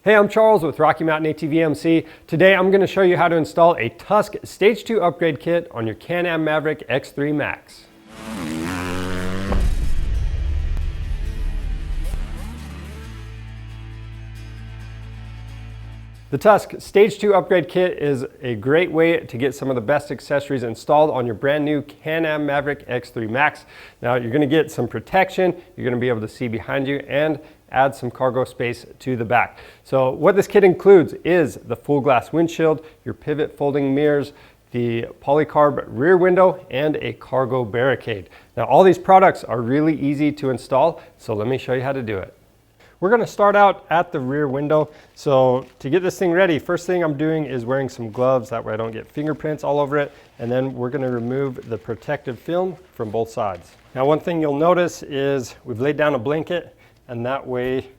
Hey, I'm Charles with Rocky Mountain ATV MC. Today I'm going to show you how to install a Tusk Stage 2 Upgrade Kit on your Can-Am Maverick X3 Max. The Tusk Stage 2 Upgrade Kit is a great way to get some of the best accessories installed on your brand new Can-Am Maverick X3 Max. Now you're going to get some protection, you're going to be able to see behind you, and add some cargo space to the back. So what this kit includes is the full glass windshield, your pivot folding mirrors, the Polycarb rear window, and a cargo barricade. Now all these products are really easy to install, so let me show you how to do it. We're going to start out at the rear window. So to get this thing ready, first thing I'm doing is wearing some gloves, that way I don't get fingerprints all over it, and then we're going to remove the protective film from both sides. Now one thing you'll notice is we've laid down a blanket, and that way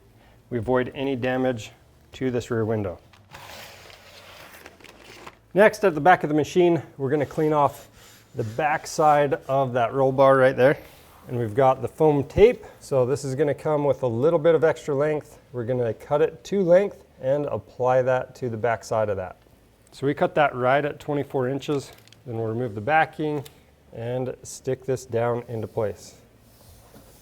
we avoid any damage to this rear window. Next, at the back of the machine, we're going to clean off the back side of that roll bar right there. And we've got the foam tape. So this is going to come with a little bit of extra length. We're going to cut it to length and apply that to the back side of that. So we cut that right at 24 inches. Then we'll remove the backing and stick this down into place.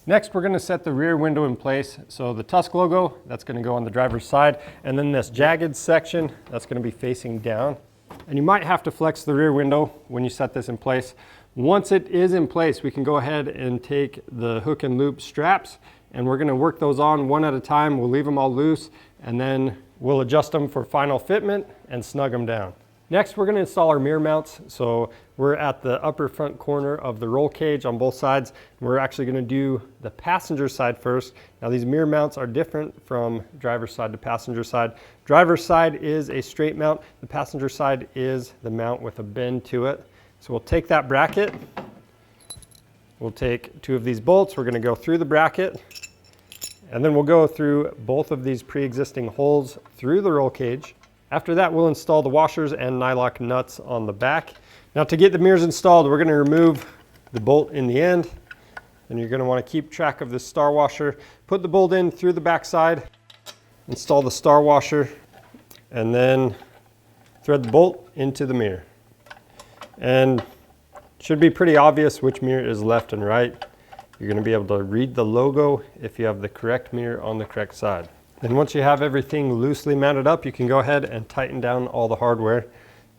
Next, we're going to set the rear window in place. So the Tusk logo, that's going to go on the driver's side. And then this jagged section, that's going to be facing down. And you might have to flex the rear window when you set this in place. Once it is in place, we can go ahead and take the hook and loop straps, and we're going to work those on one at a time. We'll leave them all loose, and then we'll adjust them for final fitment and snug them down. Next, we're going to install our mirror mounts. So we're at the upper front corner of the roll cage on both sides. We're actually going to do the passenger side first. Now these mirror mounts are different from driver's side to passenger side. Driver's side is a straight mount. The passenger side is the mount with a bend to it. So we'll take that bracket, we'll take two of these bolts, we're going to go through the bracket, and then we'll go through both of these pre-existing holes through the roll cage. After that, we'll install the washers and nylock nuts on the back. Now to get the mirrors installed, we're going to remove the bolt in the end, and you're going to want to keep track of this star washer. Put the bolt in through the back side, install the star washer, and then thread the bolt into the mirror. And it should be pretty obvious which mirror is left and right. You're going to be able to read the logo if you have the correct mirror on the correct side. Then once you have everything loosely mounted up, you can go ahead and tighten down all the hardware.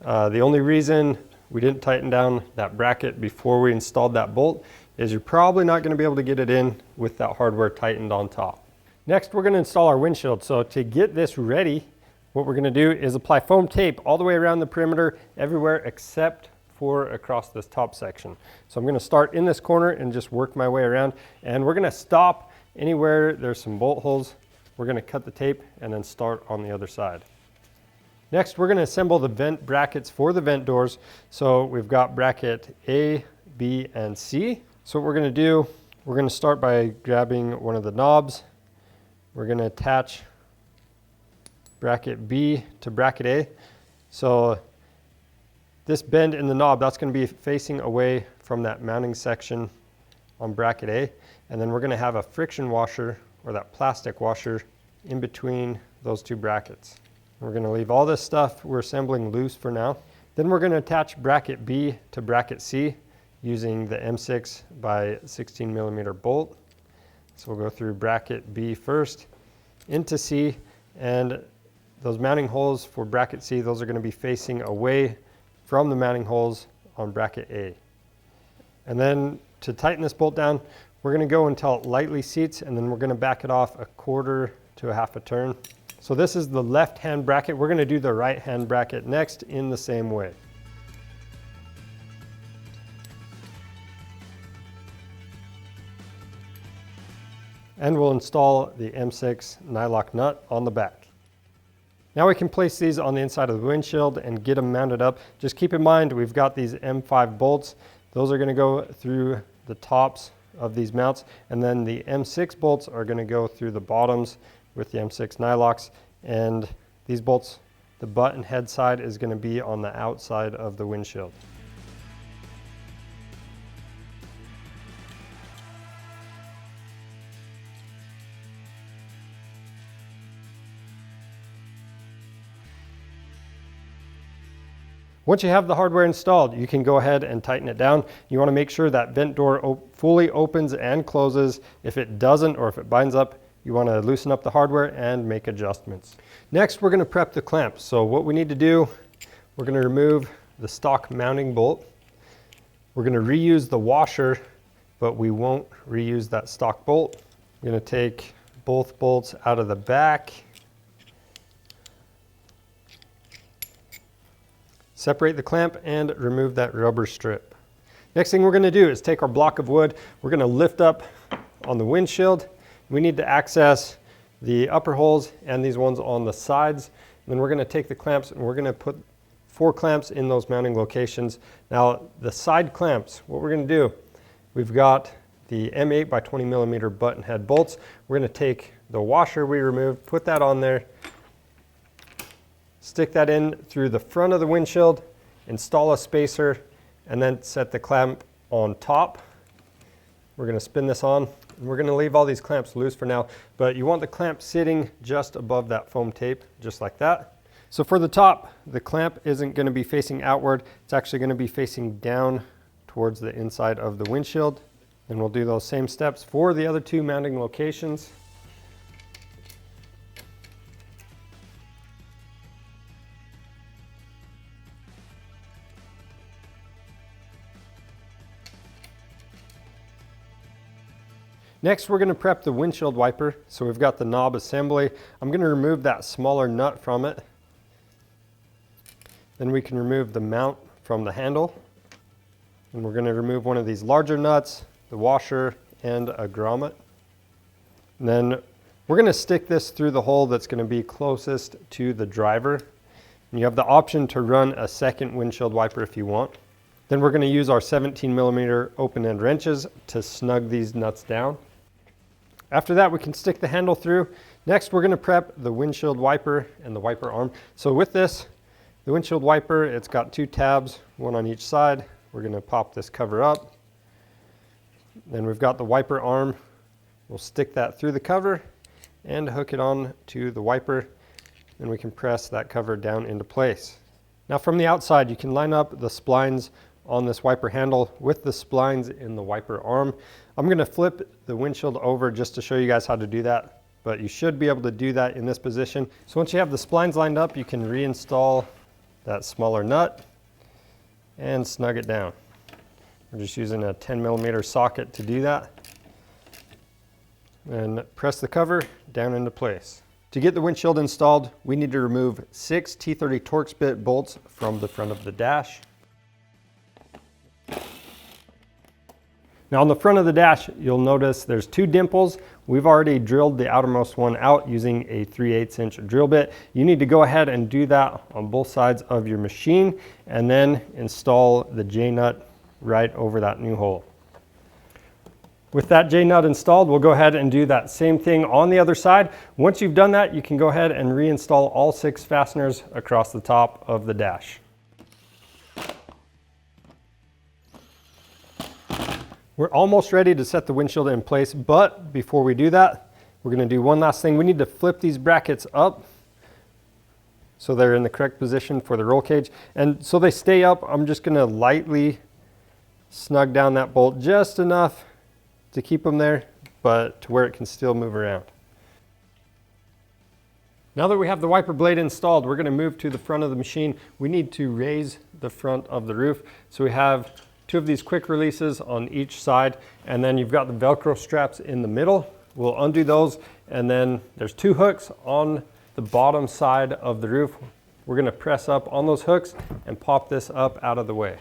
The only reason we didn't tighten down that bracket before we installed that bolt is you're probably not going to be able to get it in with that hardware tightened on top. Next, we're going to install our windshield. So to get this ready, what we're going to do is apply foam tape all the way around the perimeter, everywhere except for across this top section. So I'm going to start in this corner and just work my way around, and we're going to stop anywhere there's some bolt holes. We're going to cut the tape and then start on the other side. Next, we're going to assemble the vent brackets for the vent doors. So we've got bracket A, B, and C. So what we're going to do, we're going to start by grabbing one of the knobs. We're going to attach bracket B to bracket A. So this bend in the knob, that's going to be facing away from that mounting section on bracket A. And then we're going to have a friction washer, or that plastic washer, in between those two brackets. We're going to leave all this stuff we're assembling loose for now. Then we're going to attach bracket B to bracket C using the M6 by 16 millimeter bolt. So we'll go through bracket B first, into C, and those mounting holes for bracket C, those are going to be facing away from the mounting holes on bracket A. And then to tighten this bolt down, we're going to go until it lightly seats, and then we're going to back it off a quarter to a half a turn. So this is the left hand bracket. We're going to do the right hand bracket next in the same way. And we'll install the M6 nylock nut on the back. Now we can place these on the inside of the windshield and get them mounted up. Just keep in mind, we've got these M5 bolts. Those are going to go through the tops of these mounts, and then the M6 bolts are going to go through the bottoms with the M6 nylocks. And these bolts, the butt and head side is going to be on the outside of the windshield. Once you have the hardware installed, you can go ahead and tighten it down. You want to make sure that vent door fully opens and closes. If it doesn't, or if it binds up, you want to loosen up the hardware and make adjustments. Next, we're going to prep the clamps. So what we need to do, we're going to remove the stock mounting bolt. We're going to reuse the washer, but we won't reuse that stock bolt. We're going to take both bolts out of the back. Separate the clamp and remove that rubber strip. Next thing we're going to do is take our block of wood. We're going to lift up on the windshield. We need to access the upper holes and these ones on the sides. And then we're going to take the clamps and we're going to put 4 clamps in those mounting locations. Now the side clamps, what we're going to do, we've got the M8 by 20 millimeter button head bolts. We're going to take the washer we removed, put that on there, stick that in through the front of the windshield, install a spacer, and then set the clamp on top. We're going to spin this on, and we're going to leave all these clamps loose for now, but you want the clamp sitting just above that foam tape, just like that. So for the top, the clamp isn't going to be facing outward. It's actually going to be facing down towards the inside of the windshield. And we'll do those same steps for the other 2 mounting locations. Next, we're going to prep the windshield wiper. So we've got the knob assembly. I'm going to remove that smaller nut from it. Then we can remove the mount from the handle. And we're going to remove one of these larger nuts, the washer, and a grommet. And then we're going to stick this through the hole that's going to be closest to the driver. And you have the option to run a second windshield wiper if you want. Then we're going to use our 17 millimeter open end wrenches to snug these nuts down. After that, we can stick the handle through. Next, we're going to prep the windshield wiper and the wiper arm. So with this, the windshield wiper, it's got 2 tabs, one on each side. We're going to pop this cover up. Then we've got the wiper arm. We'll stick that through the cover and hook it on to the wiper. And we can press that cover down into place. Now from the outside, you can line up the splines on this wiper handle with the splines in the wiper arm. I'm going to flip the windshield over just to show you guys how to do that, but you should be able to do that in this position. So once you have the splines lined up, you can reinstall that smaller nut and snug it down. We're just using a 10 millimeter socket to do that. And press the cover down into place. To get the windshield installed, we need to remove 6 T30 Torx bit bolts from the front of the dash. Now on the front of the dash, you'll notice there's 2 dimples. We've already drilled the outermost one out using a 3/8 inch drill bit. You need to go ahead and do that on both sides of your machine and then install the J-nut right over that new hole. With that J-nut installed, we'll go ahead and do that same thing on the other side. Once you've done that, you can go ahead and reinstall all 6 fasteners across the top of the dash. We're almost ready to set the windshield in place, but before we do that, we're going to do one last thing. We need to flip these brackets up so they're in the correct position for the roll cage. And so they stay up, I'm just going to lightly snug down that bolt just enough to keep them there, but to where it can still move around. Now that we have the wiper blade installed, we're going to move to the front of the machine. We need to raise the front of the roof. So we have 2 of these quick releases on each side, and then you've got the Velcro straps in the middle. We'll undo those, and then there's 2 hooks on the bottom side of the roof. We're going to press up on those hooks and pop this up out of the way.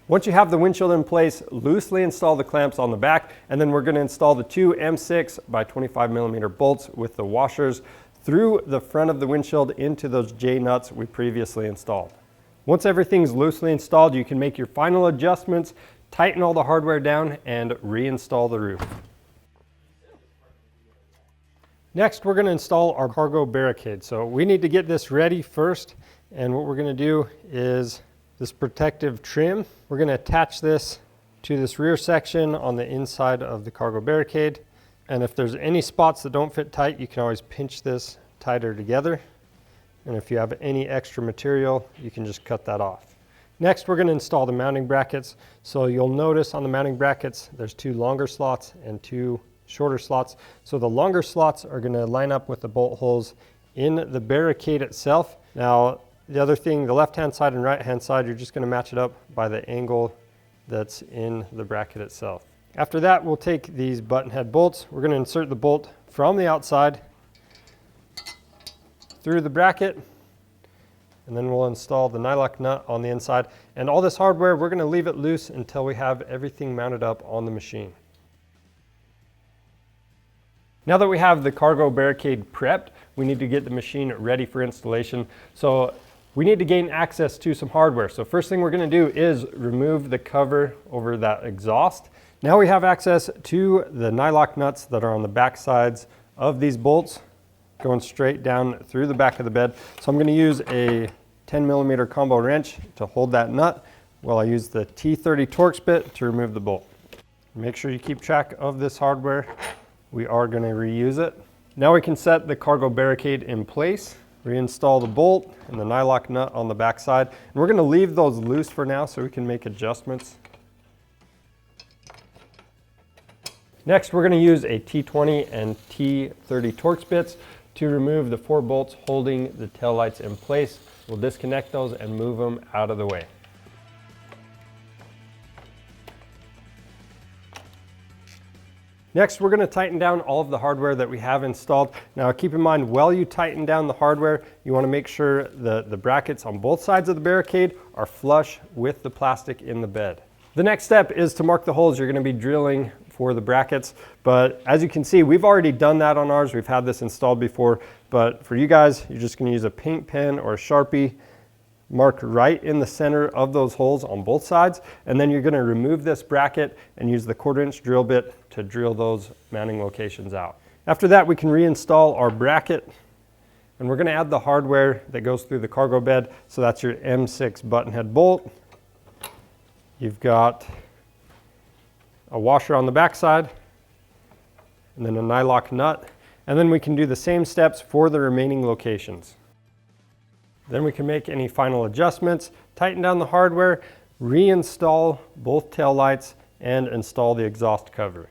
Once you have the windshield in place, loosely install the clamps on the back, and then we're going to install the 2 M6 by 25 millimeter bolts with the washers through the front of the windshield into those J-nuts we previously installed. Once everything's loosely installed, you can make your final adjustments, tighten all the hardware down, and reinstall the roof. Next, we're going to install our cargo barricade. So we need to get this ready first, and what we're going to do is this protective trim. We're going to attach this to this rear section on the inside of the cargo barricade. And if there's any spots that don't fit tight, you can always pinch this tighter together. And if you have any extra material, you can just cut that off. Next, we're going to install the mounting brackets. So you'll notice on the mounting brackets, there's 2 longer slots and 2 shorter slots. So the longer slots are going to line up with the bolt holes in the barricade itself. Now, the other thing, the left-hand side and right-hand side, you're just going to match it up by the angle that's in the bracket itself. After that, we'll take these button head bolts. We're going to insert the bolt from the outside through the bracket, and then we'll install the nylock nut on the inside. And all this hardware, we're going to leave it loose until we have everything mounted up on the machine. Now that we have the cargo barricade prepped, we need to get the machine ready for installation. So we need to gain access to some hardware. So first thing we're going to do is remove the cover over that exhaust. Now we have access to the nylock nuts that are on the back sides of these bolts, going straight down through the back of the bed. So I'm going to use a 10mm combo wrench to hold that nut while I use the T30 Torx bit to remove the bolt. Make sure you keep track of this hardware. We are going to reuse it. Now we can set the cargo barricade in place, reinstall the bolt and the nylock nut on the back side. And we're going to leave those loose for now so we can make adjustments. Next, we're going to use a T20 and T30 Torx bits to remove the 4 bolts holding the tail lights in place. We'll disconnect those and move them out of the way. Next, we're going to tighten down all of the hardware that we have installed. Now keep in mind, while you tighten down the hardware, you want to make sure that the brackets on both sides of the barricade are flush with the plastic in the bed. The next step is to mark the holes you're going to be drilling for the brackets. But as you can see, we've already done that on ours. We've had this installed before, but for you guys, you're just going to use a paint pen or a Sharpie, mark right in the center of those holes on both sides, and then you're going to remove this bracket and use the 1/4" drill bit to drill those mounting locations out. After that, we can reinstall our bracket, and we're going to add the hardware that goes through the cargo bed. So that's your M6 button head bolt. You've got a washer on the back side, and then a nylock nut, and then we can do the same steps for the remaining locations. Then we can make any final adjustments, tighten down the hardware, reinstall both tail lights, and install the exhaust cover.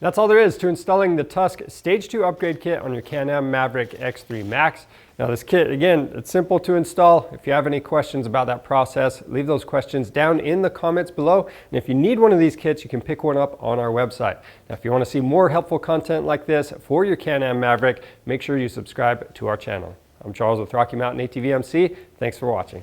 That's all there is to installing the Tusk Stage 2 Upgrade Kit on your Can-Am Maverick X3 Max. Now this kit, again, it's simple to install. If you have any questions about that process, leave those questions down in the comments below. And if you need one of these kits, you can pick one up on our website. Now if you want to see more helpful content like this for your Can-Am Maverick, make sure you subscribe to our channel. I'm Charles with Rocky Mountain ATV MC. Thanks for watching.